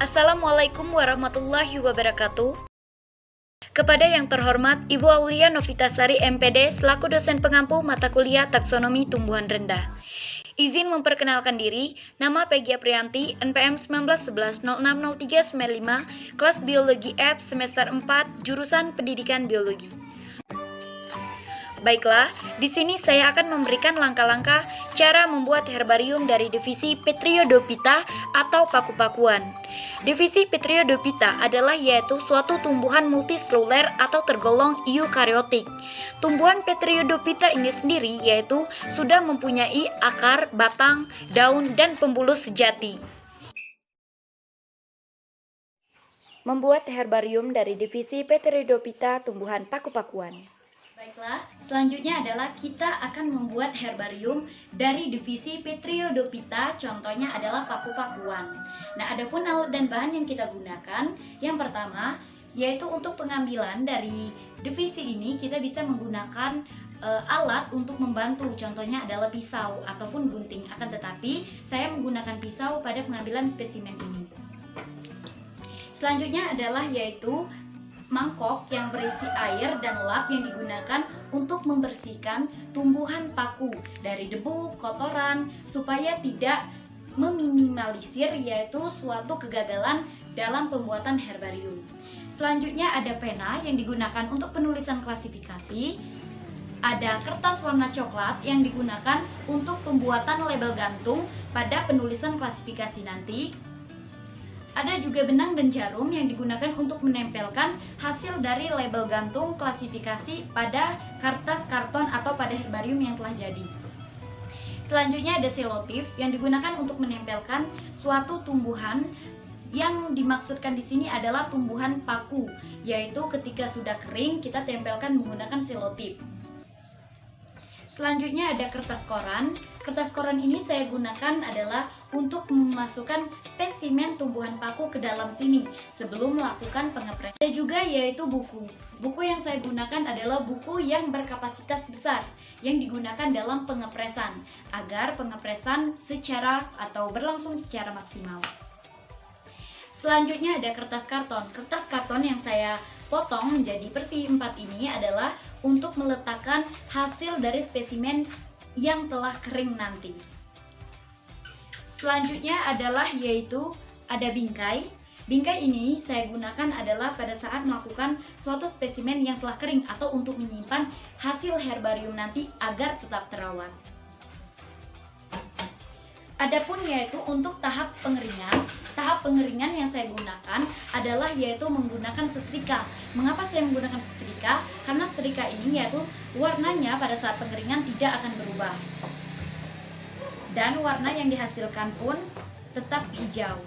Assalamualaikum warahmatullahi wabarakatuh. Kepada yang terhormat Ibu Aulia Novitasari MPD selaku dosen pengampu mata kuliah taksonomi tumbuhan rendah. Izin memperkenalkan diri, nama Peggy Aprianti, NPM 1911060395, kelas Biologi F semester 4, jurusan Pendidikan Biologi. Baiklah, di sini saya akan memberikan langkah-langkah cara membuat herbarium dari divisi Petriodophyta atau paku-pakuan. Divisi Petriodophyta adalah yaitu suatu tumbuhan multiseluler atau tergolong eukariotik. Tumbuhan Petriodophyta ini sendiri yaitu sudah mempunyai akar, batang, daun, dan pembuluh sejati. Membuat herbarium dari divisi Petriodophyta tumbuhan paku-pakuan. Baiklah, selanjutnya adalah kita akan membuat herbarium dari divisi Petriodophyta, contohnya adalah paku-pakuan. Nah, adapun alat dan bahan yang kita gunakan, yang pertama yaitu untuk pengambilan dari divisi ini kita bisa menggunakan alat untuk membantu, contohnya adalah pisau ataupun gunting. Akan tetapi saya menggunakan pisau pada pengambilan spesimen ini. Selanjutnya adalah yaitu mangkok yang berisi air dan lap yang digunakan untuk membersihkan tumbuhan paku dari debu, kotoran, supaya tidak meminimalisir yaitu suatu kegagalan dalam pembuatan herbarium. Selanjutnya ada pena yang digunakan untuk penulisan klasifikasi. Ada kertas warna coklat yang digunakan untuk pembuatan label gantung pada penulisan klasifikasi nanti. Ada juga benang dan jarum yang digunakan untuk menempelkan hasil dari label gantung klasifikasi pada kertas karton atau pada herbarium yang telah jadi. Selanjutnya ada selotip yang digunakan untuk menempelkan suatu tumbuhan. Yang dimaksudkan di sini adalah tumbuhan paku, yaitu ketika sudah kering kita tempelkan menggunakan selotip. Selanjutnya ada kertas koran. Kertas koran ini saya gunakan adalah untuk memasukkan spesimen tumbuhan paku ke dalam sini sebelum melakukan pengepresan. Ada juga yaitu buku. Buku yang saya gunakan adalah buku yang berkapasitas besar yang digunakan dalam pengepresan agar pengepresan secara atau berlangsung secara maksimal. Selanjutnya ada kertas karton. Kertas karton yang saya potong menjadi persegi 4 ini adalah untuk meletakkan hasil dari spesimen yang telah kering nanti. Selanjutnya adalah yaitu ada bingkai. Bingkai ini saya gunakan adalah pada saat melakukan suatu spesimen yang telah kering atau untuk menyimpan hasil herbarium nanti agar tetap terawat. Adapun yaitu untuk tahap pengeringan. Tahap pengeringan yang saya gunakan adalah yaitu menggunakan setrika. Mengapa saya menggunakan setrika? Karena setrika ini yaitu warnanya pada saat pengeringan tidak akan berubah. Dan warna yang dihasilkan pun tetap hijau.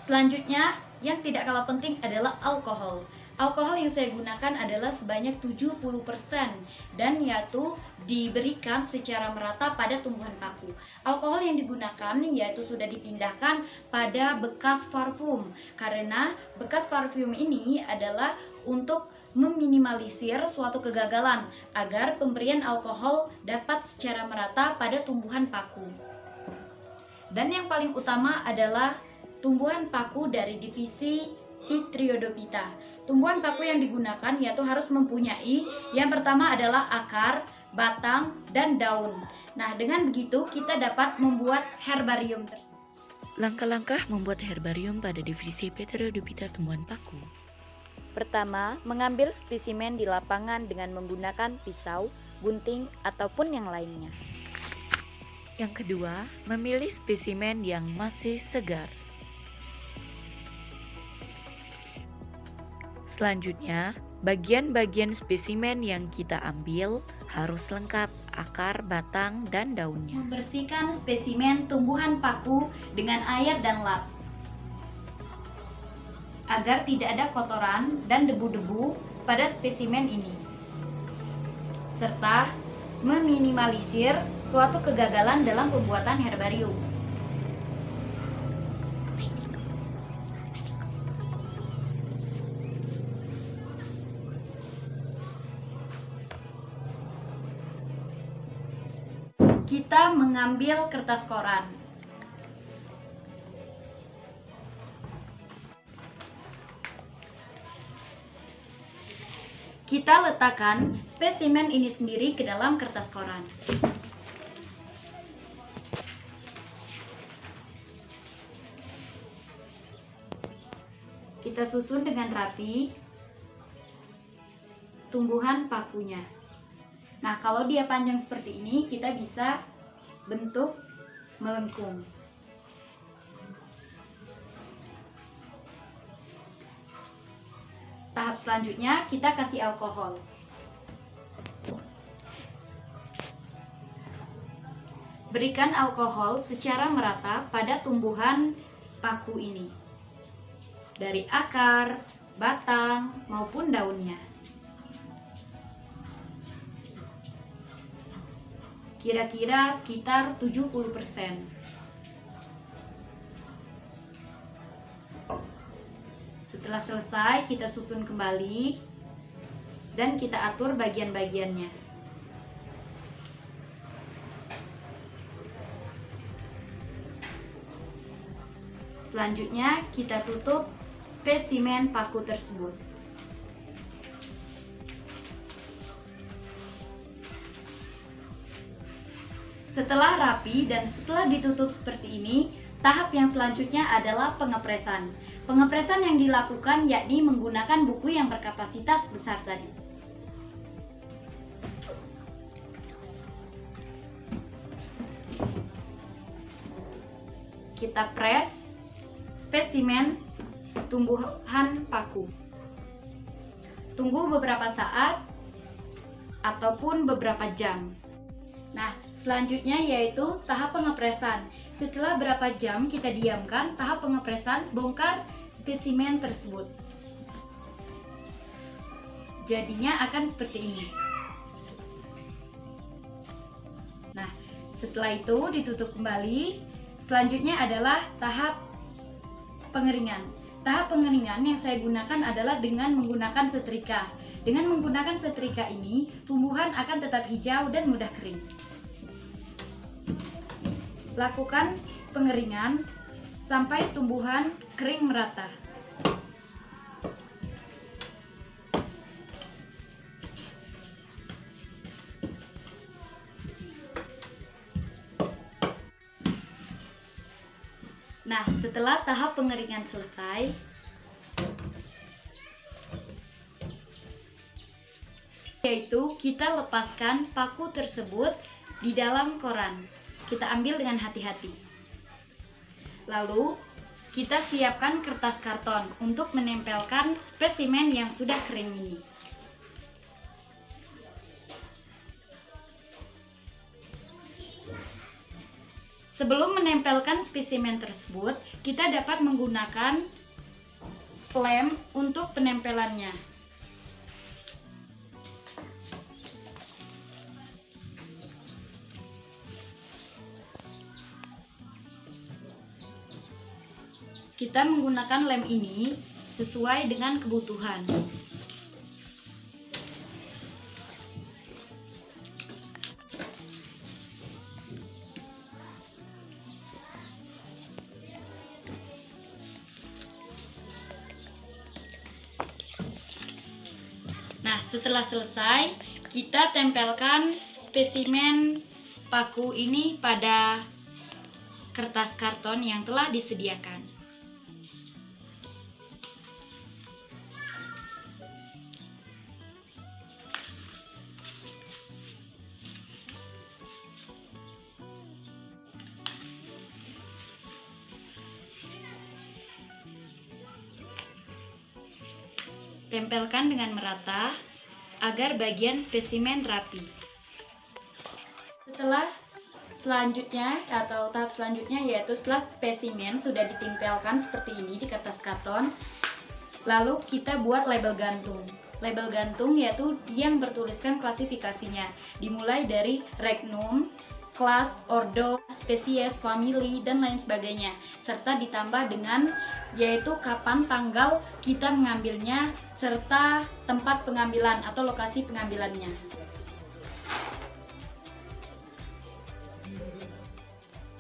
Selanjutnya, yang tidak kalah penting adalah alkohol. Alkohol yang saya gunakan adalah sebanyak 70% dan yaitu diberikan secara merata pada tumbuhan paku. Alkohol yang digunakan yaitu sudah dipindahkan pada bekas parfum karena bekas parfum ini adalah untuk meminimalisir suatu kegagalan agar pemberian alkohol dapat secara merata pada tumbuhan paku. Dan yang paling utama adalah tumbuhan paku dari divisi Petriodophyta. Tumbuhan paku yang digunakan yaitu harus mempunyai yang pertama adalah akar, batang, dan daun. Nah, dengan begitu kita dapat membuat herbarium. Langkah-langkah membuat herbarium pada divisi Petriodophyta tumbuhan paku. Pertama, mengambil spesimen di lapangan dengan menggunakan pisau, gunting, ataupun yang lainnya. Yang kedua, memilih spesimen yang masih segar. Selanjutnya, bagian-bagian spesimen yang kita ambil harus lengkap akar, batang, dan daunnya. Membersihkan spesimen tumbuhan paku dengan air dan lap agar tidak ada kotoran dan debu-debu pada spesimen ini, serta meminimalisir suatu kegagalan dalam pembuatan herbarium. Kita mengambil kertas koran. kita letakkan spesimen ini sendiri ke dalam kertas koran. Kita susun dengan rapi tumbuhan pakunya. Nah, kalau dia panjang seperti ini, kita bisa bentuk melengkung. Tahap selanjutnya kita kasih alkohol. Berikan alkohol secara merata pada tumbuhan paku ini, dari akar, batang, maupun daunnya. Kira-kira sekitar 70%. Setelah selesai, kita susun kembali dan kita atur bagian-bagiannya. Selanjutnya, kita tutup spesimen paku tersebut. Setelah rapi dan setelah ditutup seperti ini, tahap yang selanjutnya adalah pengepresan. Pengepresan yang dilakukan yakni menggunakan buku yang berkapasitas besar tadi. Kita press spesimen tumbuhan paku. Tunggu beberapa saat ataupun beberapa jam. Nah, selanjutnya yaitu tahap pengepresan. Setelah berapa jam kita diamkan, tahap pengepresan, bongkar spesimen tersebut. Jadinya akan seperti ini. Nah, setelah itu ditutup kembali. Selanjutnya adalah tahap pengeringan. Tahap pengeringan yang saya gunakan adalah dengan menggunakan setrika. Dengan menggunakan setrika ini, tumbuhan akan tetap hijau dan mudah kering. Lakukan pengeringan sampai tumbuhan kering merata. Nah, setelah tahap pengeringan selesai, yaitu kita lepaskan paku tersebut di dalam koran. Kita ambil dengan hati-hati. Lalu, kita siapkan kertas karton untuk menempelkan spesimen yang sudah kering ini. Sebelum menempelkan spesimen tersebut, kita dapat menggunakan lem untuk penempelannya. Kita menggunakan lem ini sesuai dengan kebutuhan. Nah, setelah selesai, kita tempelkan spesimen paku ini pada kertas karton yang telah disediakan. Tempelkan dengan merata agar bagian spesimen rapi. Setelah selanjutnya atau tahap selanjutnya yaitu setelah spesimen sudah ditempelkan seperti ini di kertas karton, lalu kita buat label gantung. Label gantung yaitu yang bertuliskan klasifikasinya, dimulai dari regnum, kelas, ordo, spesies, famili, dan lain sebagainya, serta ditambah dengan yaitu kapan tanggal kita mengambilnya serta tempat pengambilan atau lokasi pengambilannya.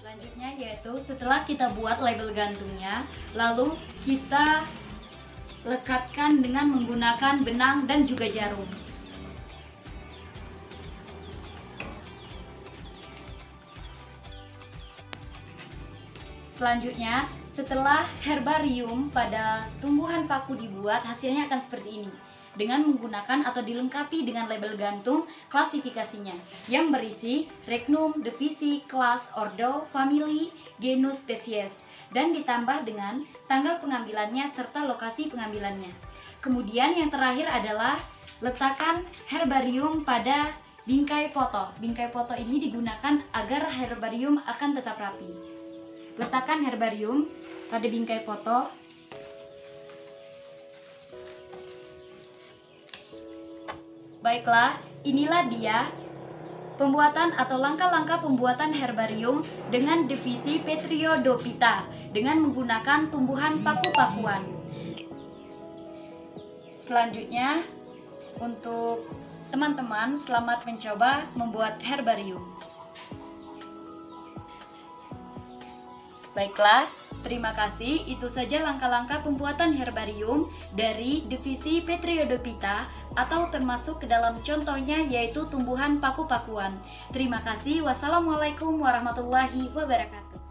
Selanjutnya yaitu setelah kita buat label gantungnya, lalu kita lekatkan dengan menggunakan benang dan juga jarum. Selanjutnya, setelah herbarium pada tumbuhan paku dibuat, hasilnya akan seperti ini. Dengan menggunakan atau dilengkapi dengan label gantung klasifikasinya yang berisi regnum, divisi, kelas, ordo, famili, genus, spesies, dan ditambah dengan tanggal pengambilannya serta lokasi pengambilannya. Kemudian yang terakhir adalah letakkan herbarium pada bingkai foto. Bingkai foto ini digunakan agar herbarium akan tetap rapi. Letakkan herbarium pada bingkai foto. Baiklah, inilah dia pembuatan atau langkah-langkah pembuatan herbarium dengan divisi Petriodophyta dengan menggunakan tumbuhan paku-pakuan. Selanjutnya, untuk teman-teman, selamat mencoba membuat herbarium. Baiklah, terima kasih. Itu saja langkah-langkah pembuatan herbarium dari divisi Petriodophyta atau termasuk ke dalam contohnya yaitu tumbuhan paku-pakuan. Terima kasih. Wassalamualaikum warahmatullahi wabarakatuh.